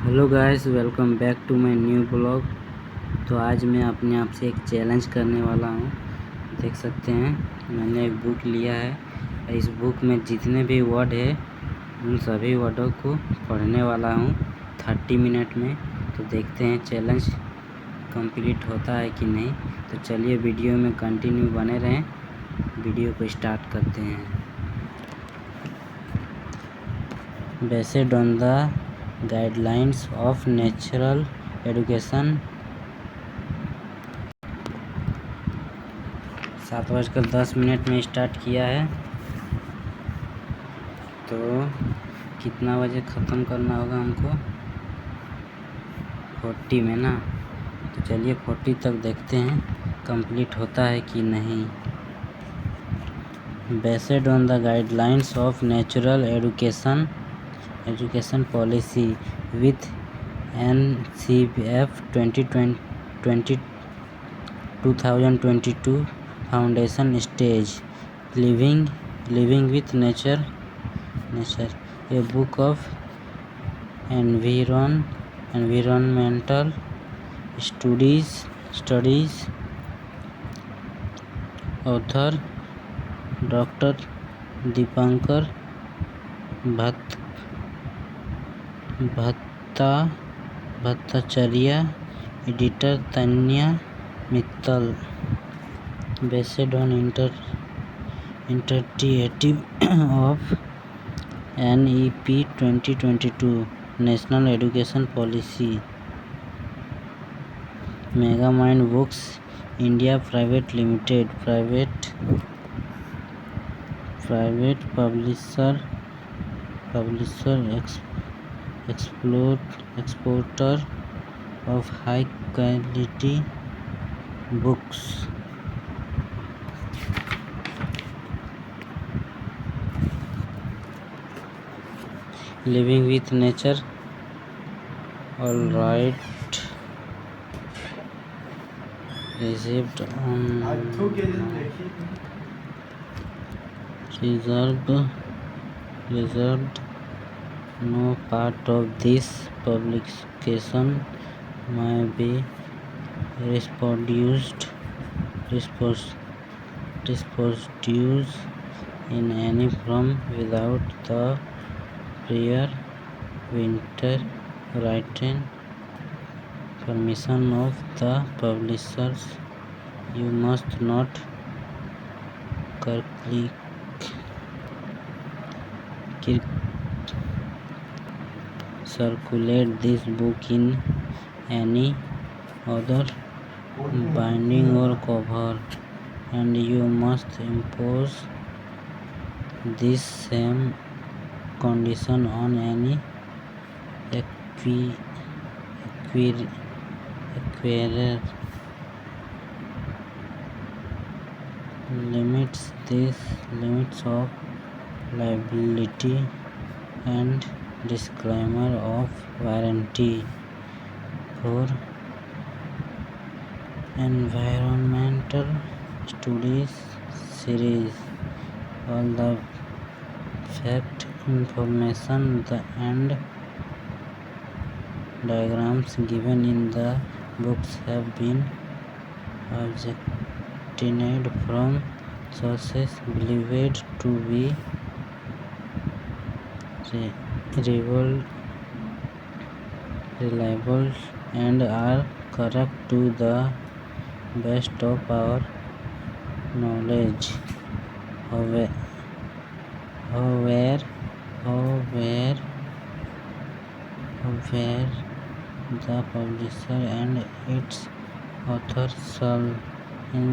Hello guys, welcome back to my new blog. तो आज मैं अपने आप से एक चैलेंज करने वाला हूँ। देख सकते हैं मैंने एक बुक लिया है। इस बुक में जितने भी वर्ड है उन सभी वर्डों को पढ़ने वाला हूँ 30 मिनट में। तो देखते हैं चैलेंज कंप्लीट होता है कि नहीं। तो चलिए वीडियो में कंटिन्यू बने रहें। वीडियो को स्टार्ट करते हैं। Based on the guidelines of natural education 7:10 में स्टार्ट किया है। तो कितना बजे ख़त्म करना होगा हमको? 40 में ना। तो चलिए 40 तक देखते हैं कंप्लीट होता है कि नहीं। Based on the guidelines of natural education policy with NCF 2022 foundation stage living with nature a book of environmental studies author doctor Dipankar Bhattacharya, editor तन्या Mittal. Based on interpretative of NEP 2022 national education policy mega mind books India private limited private publisher exporter of high quality books. Living with nature. All right. Reserved no part of this publication may be reproduced in any form without the prior written permission of the publishers. You must not circulate this book in any other binding or cover, and you must impose this same condition on any acquirer. Limits of liability and disclaimer of warranty for environmental studies series. All the fact information and diagrams given in the books have been obtained from sources believed to be reliable and are correct to the best of our knowledge. However, the publisher and its author shall in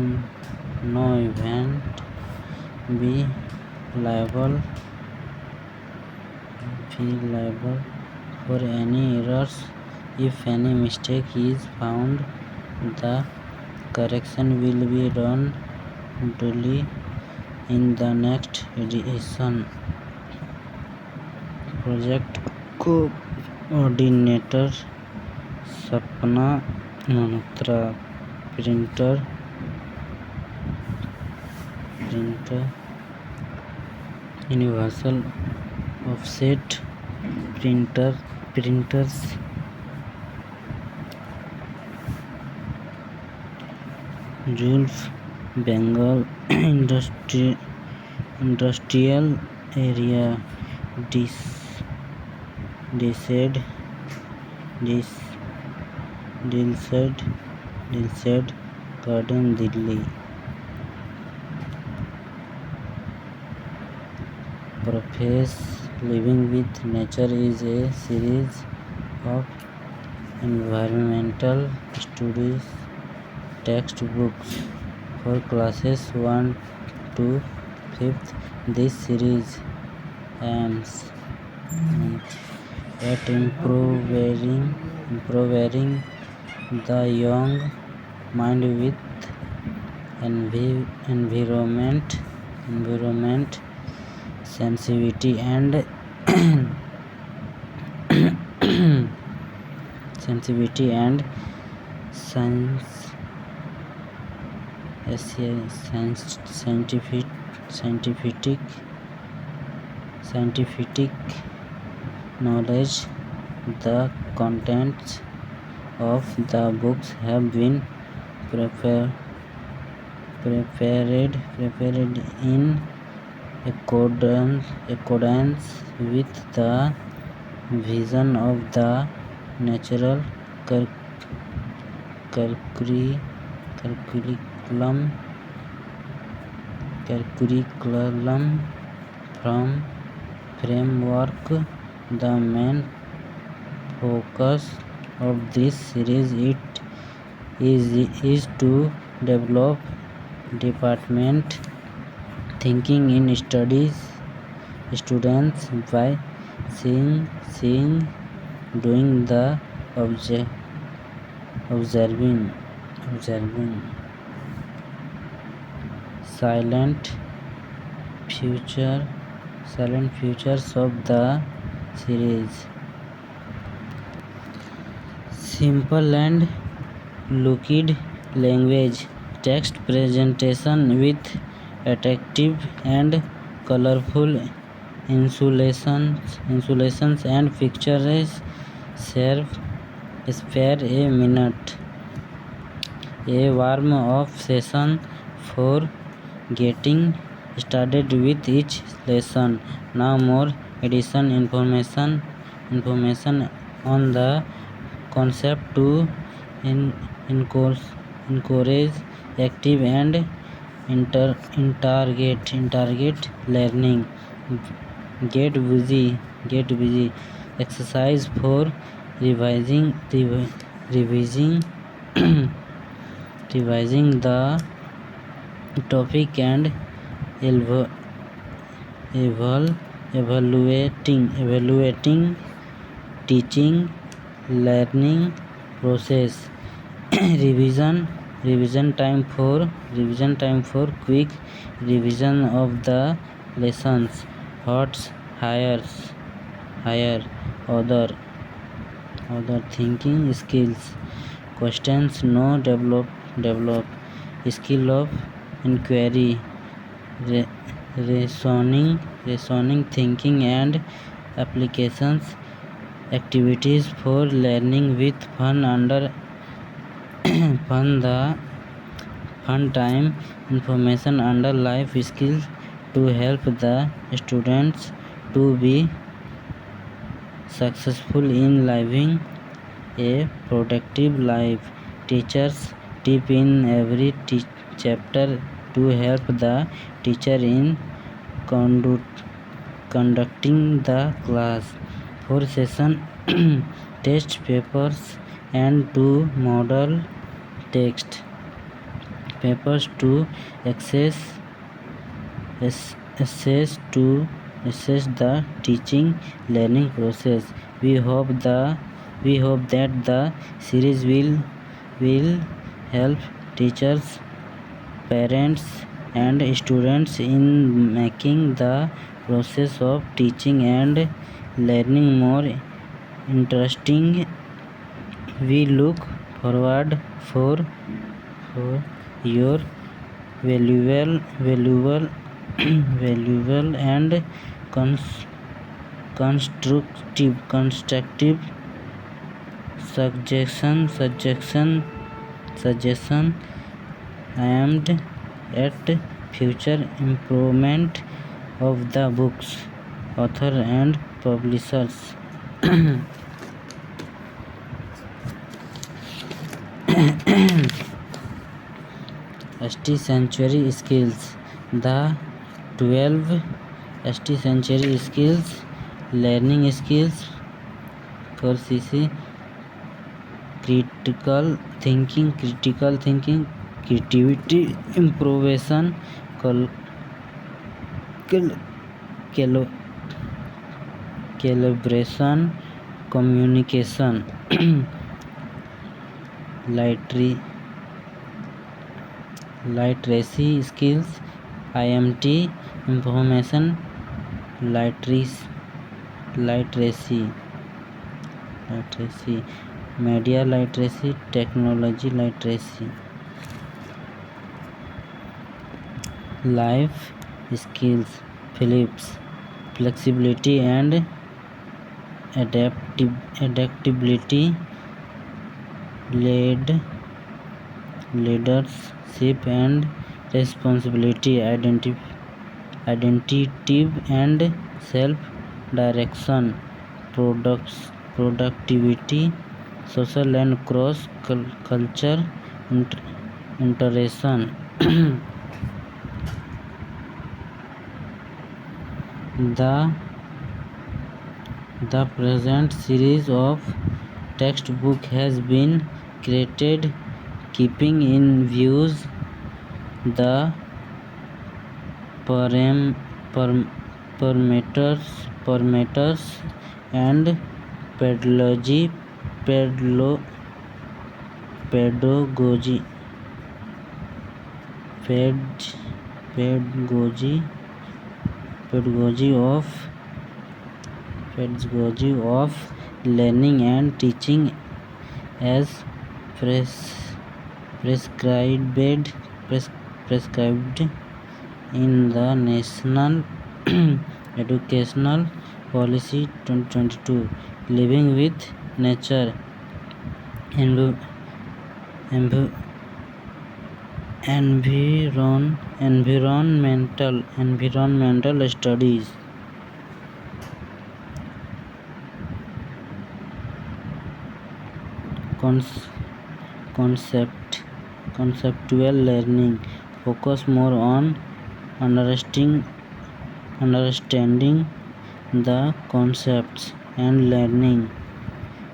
no event be liable for any errors. If any mistake is found, the correction will be done duly in the next edition. Project coordinator Sapna Malhotra. Printer universal offset printers Gulf Bengal industrial area, Dilsad Garden, Delhi. Preface: Living with Nature is a series of environmental studies textbooks for classes 1 to 5th. This series aims at empowering the young mind with environment sensitivity and scientific knowledge. The contents of the books have been prepared in accordance with the vision of the natural curriculum framework. The main focus of this series is to develop department thinking in students by seeing, doing, the observing. Silent features of the series: simple and liquid language, text presentation with attractive and colorful insulations and pictures. Spare a minute. A warm-up session for getting started with each lesson. Now more additional information on the concept to encourage active and interrogate learning. Get busy. Exercise for revising the topic and evaluating teaching learning process. Revision time for quick revision of the lessons. What's higher other thinking skills. Questions no develop skill of inquiry, reasoning thinking and applications. Activities for learning with fun time. Information under life skills to help the students to be successful in living a productive life. Teachers tip in every chapter to help the teacher in conducting the class. 4 session test papers and 2 model text papers to assess the teaching learning process. We hope that the series will help teachers, parents and students in making the process of teaching and learning more interesting. We look forward for your valuable and constructive suggestion aimed at future improvement of the book's author and publishers. ST Century Skills. The 12 ST Century Skills learning skills for CC: critical thinking, creativity, improvisation, calibration, communication. Literacy skills: IMT, information literacy, media literacy, technology literacy. Life skills: flexibility and adaptability, leadership and responsibility, identity and self-direction, productivity, social and cross-culture interaction. The present series of textbook has been created keeping in view the parameters and pedagogy of learning and teaching as prescribed in the National Educational Policy 2022. Living with nature, environmental studies. Conceptual learning focus more on understanding the concepts and learning.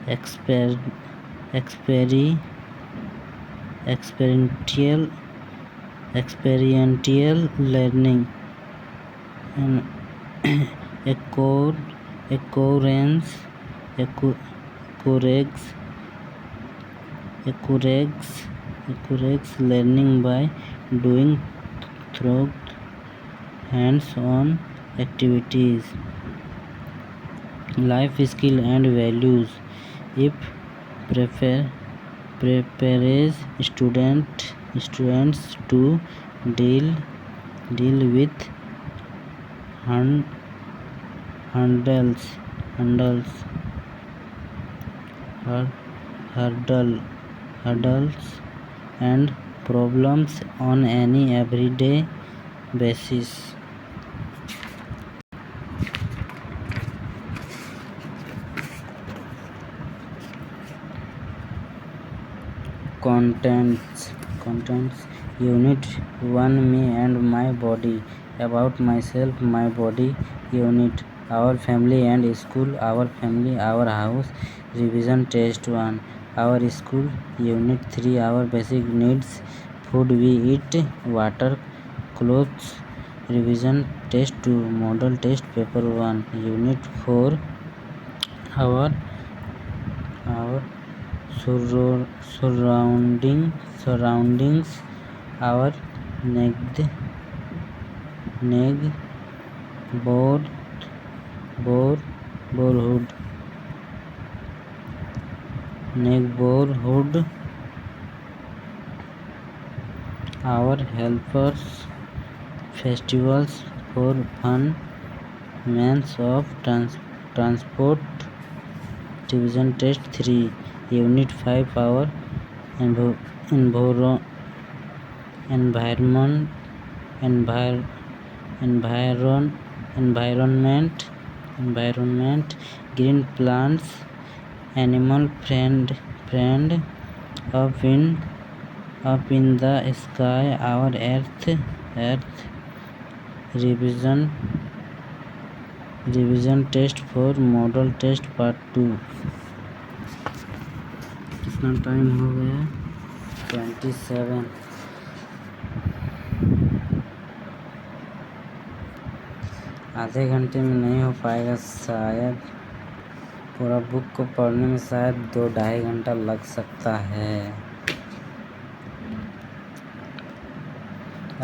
Experiential learning, encourages learning by doing through hands-on activities. Life skill and values: it prepares students to deal with hurdles and problems on any everyday basis. Contents. Unit 1: Me and my body. About myself, my body. Unit: our family and school. Our family, our house. Revision test 1. Our school. Unit 3: our basic needs. Food we eat, water, clothes. Revision test 2. Model test paper 1. Unit 4: our surroundings, our neighborhood, our helpers, festivals for fun, means of transport. Revision test 3. Unit 5: our environment, envir, environment, green plants, animal friend, up in the sky, our earth, revision test for model test part 2। कितना time हो गया? 27। आधे घंटे में नहीं हो पाएगा शायद। पूरा बुक को पढ़ने में शायद 2-2.5 घंटा लग सकता है।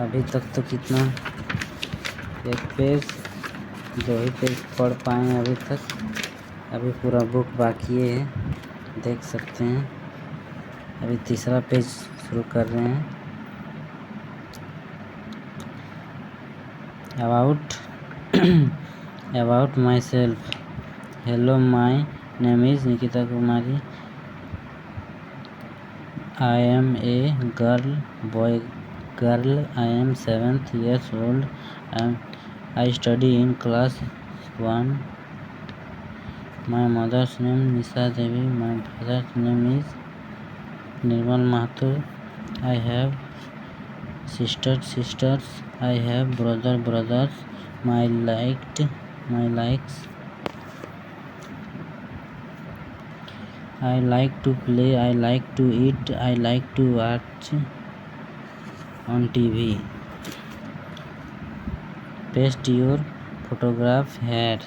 अभी तक तो कितना, एक पेज 2 ही पेज पढ़ पाए अभी तक। अभी पूरा बुक बाकी है, देख सकते हैं। अभी तीसरा पेज शुरू कर रहे हैं। about myself। Hello, my name is Nikita Kumari। I am a girl। I am 7th years old। I study in class 1। My mother's name Nisha Devi। My father's name is Nirmal Mahato। I have sisters। I have brothers। My likes, I like to play, I like to eat, I like to watch on TV। Paste your photograph here।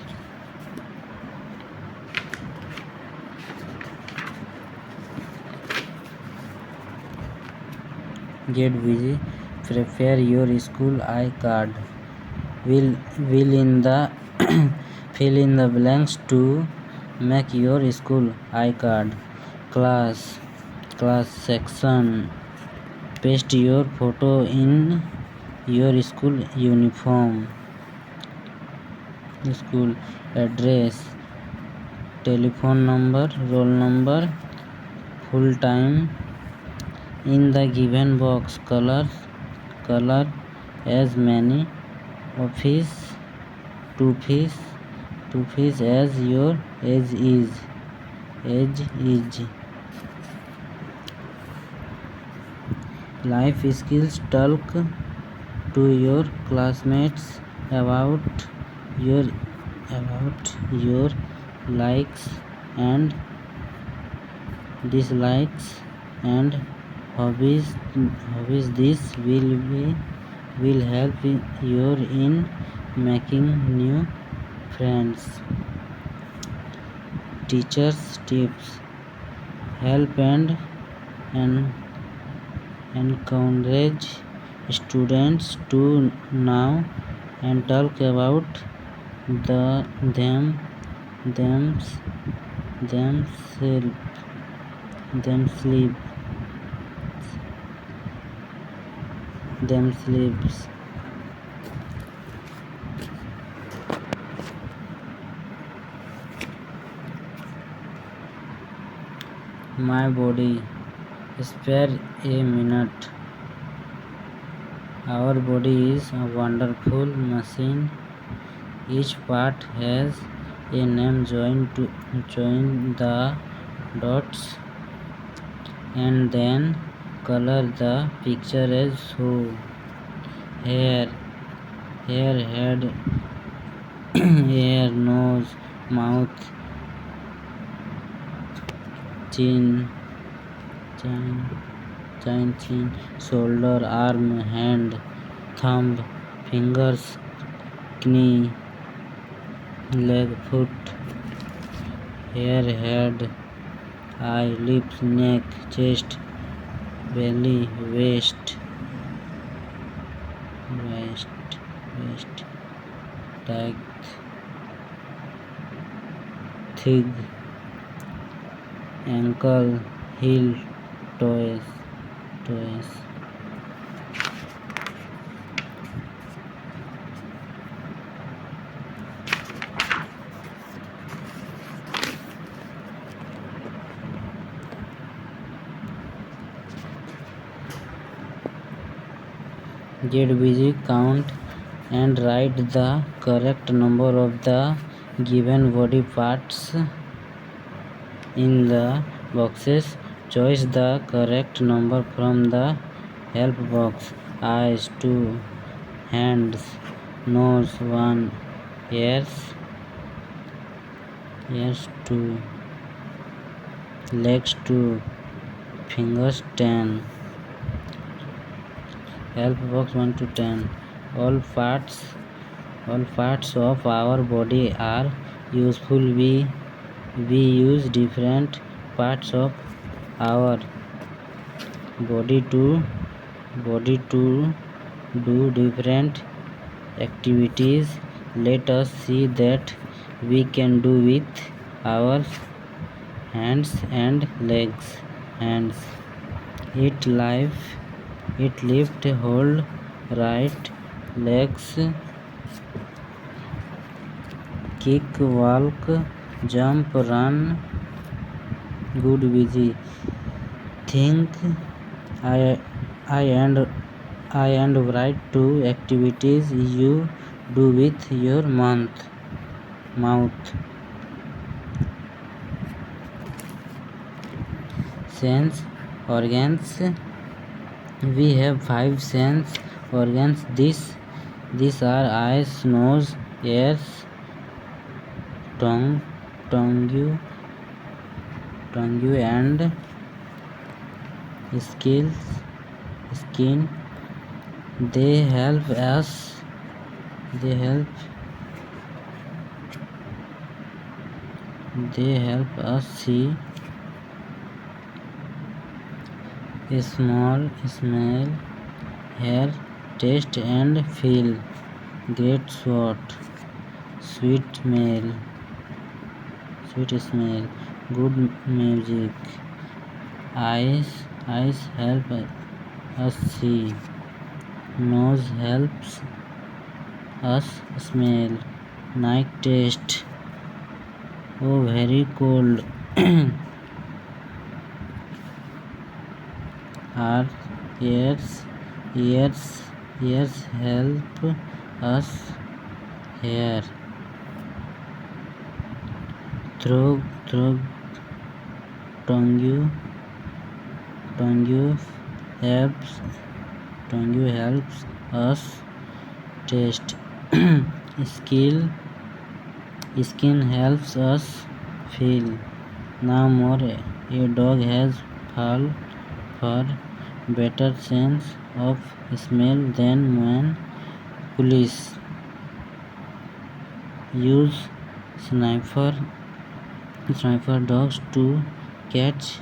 Get busy। Prepare your school I-card। Fill in the blanks to make your school I-card। Class section। Paste your photo in your school uniform। School address, telephone number, roll number, full time। In the given box, color as many office to fish as your age is। Life skills। Talk to your classmates about your likes and dislikes and hobbies। This will help you in making new friends। Teachers tips। Help and encourage students to know and talk about themselves। My body। Spare a minute। Our body is a wonderful machine। Each part has a name। Join the dots and then color the picture as so। Hair, head, ear, nose, mouth, chin, shoulder, arm, hand, thumb, fingers, knee, leg, foot, hair, head, eye, lips, neck, chest, belly, waist, thigh, ankle, heel, toes। Get busy, count and write the correct number of the given body parts in the boxes. Choose the correct number from the help box. Eyes 2, hands, nose 1, ears 2, legs 2, fingers 10. Help box 1 to 10. All parts of our body are useful. We use different parts of our body to do different activities. Let us see that we can do with our hands and legs. Hands: eat, lift, hold, right. Legs: kick, walk, jump, run. Good. Busy: think, I and write two activities you do with your mouth. Sense organs: we have 5 sense organs. These are eyes, nose, ears, tongue, and skin. They help us see, smell, hear, taste and feel. Great. Sweet smell. Good. Music. Eyes help us see. Nose helps us smell. Night. Taste. Oh, very cold. Our ears help us hear. Throat. Tongue helps us taste. Skin helps us feel. Now more. A dog has far better sense of smell than man. Police use sniffer dogs to catch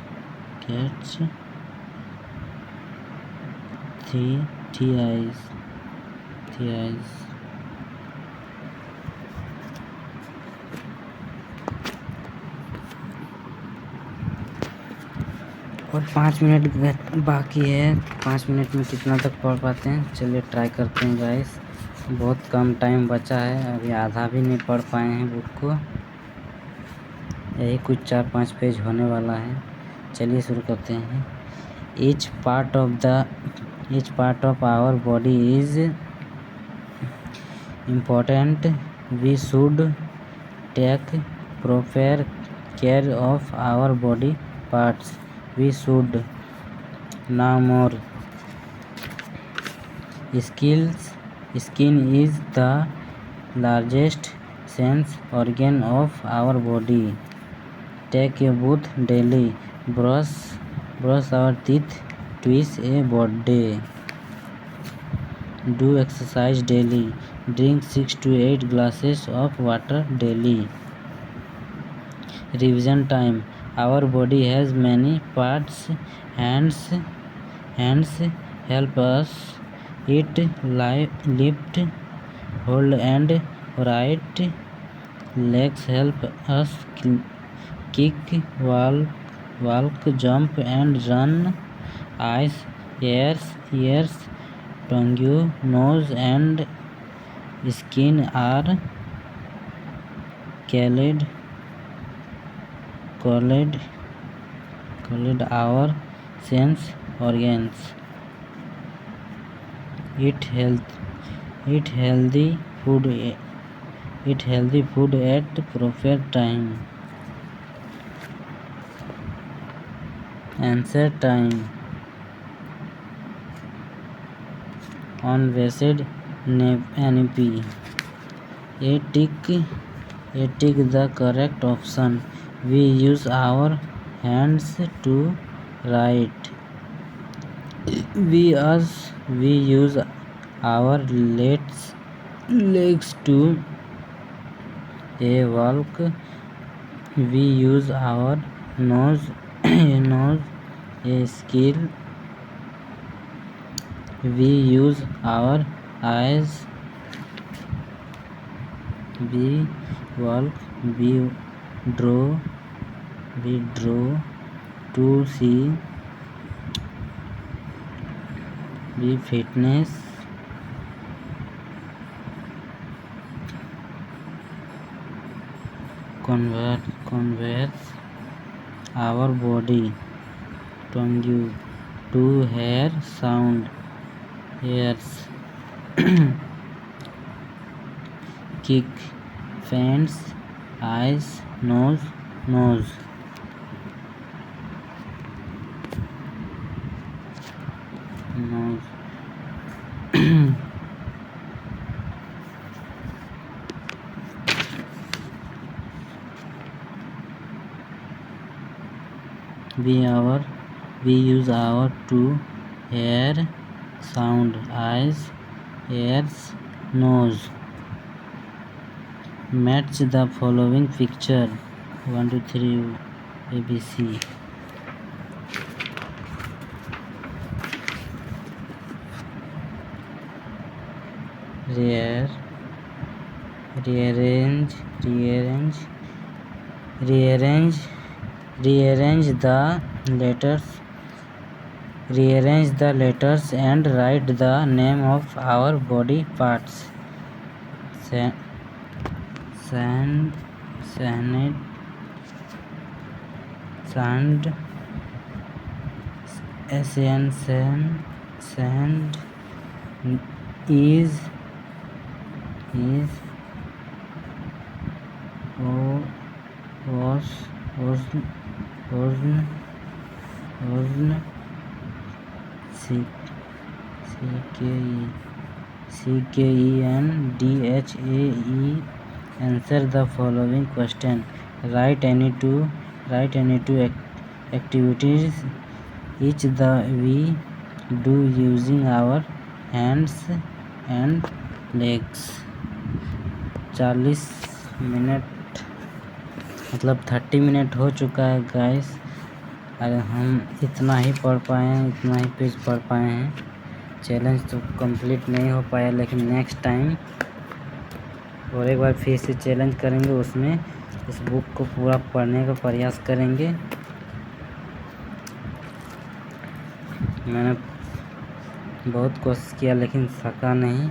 thieves. और 5 minute बाकी है। 5 minute में कितना तक पढ़ पाते हैं, चलिए ट्राई करते हैं गाइस। बहुत कम टाइम बचा है, अभी आधा भी नहीं पढ़ पाए हैं बुक को। यही कुछ 4-5 पेज होने वाला है। चलिए शुरू करते हैं। Each part of our body is important. We should take proper care of our body parts. We should. Now more. Skin is the largest sense organ of our body. Take a bath daily. Brush our teeth twice a day. Do exercise daily. Drink 6 to 8 glasses of water daily. Revision time. Our body has many parts. Hands help us eat, lift, hold and write. Legs help us kick, walk, jump and run. Eyes, ears, tongue, nose and skin are called our sense organs. eat healthy food at proper time. Answer time. Unvested NP. A tick the correct option. We use our hands to write. We use our legs to walk. We use our nose a skill. We use our eyes. We walk. We draw to see. We fitness. Converse our body. Tongue to hear sound. Ears. Kick. Fence. Eyes. Nose. We use our to hear sound. Eyes, ears, nose. Match the following picture. 1 2 3 ABC. Rearrange the letters and write the name of our body parts. Sand is CKENDHAE. Answer the following question. Write any two activities each we do using our hands and legs. 40 minute मतलब 30 minute हो चुका है guys. अरे हम इतना ही पढ़ पाए हैं, इतना ही पेज पढ़ पाए हैं। चैलेंज तो कंप्लीट नहीं हो पाया, लेकिन नेक्स्ट टाइम और एक बार फिर से चैलेंज करेंगे। उसमें इस बुक को पूरा पढ़ने का प्रयास करेंगे। मैंने बहुत कोशिश किया लेकिन सका नहीं,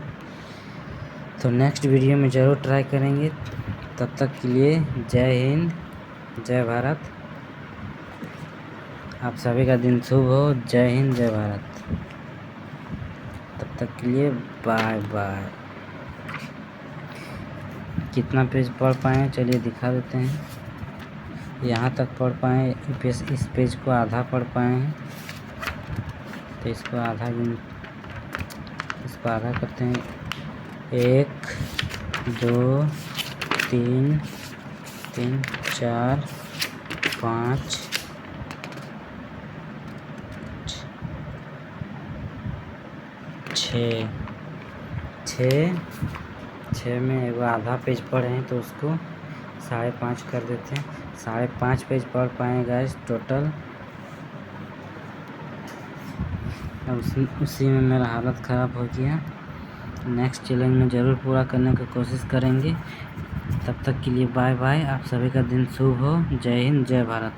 तो नेक्स्ट वीडियो में ज़रूर ट्राई करेंगे। तब तक के लिए जय हिंद, जय भारत। आप सभी का दिन शुभ हो। जय हिंद, जय भारत। तब तक के लिए बाय बाय। कितना पेज पढ़ पाए चलिए दिखा देते हैं। यहाँ तक पढ़ पाए, इस पेज को आधा पढ़ पाए हैं, तो इसको आधा करते हैं। 1 2 3 4 5 6 में एगो आधा पेज पढ़े हैं, तो उसको 5.5 कर देते हैं। 5.5 पेज पढ़ पाए गाइस टोटल। उसी में मेरा हालत ख़राब हो गया। नेक्स्ट चैलेंज में ज़रूर पूरा करने की कोशिश करेंगे। तब तक के लिए बाय बाय। आप सभी का दिन शुभ हो। जय हिंद, जय भारत।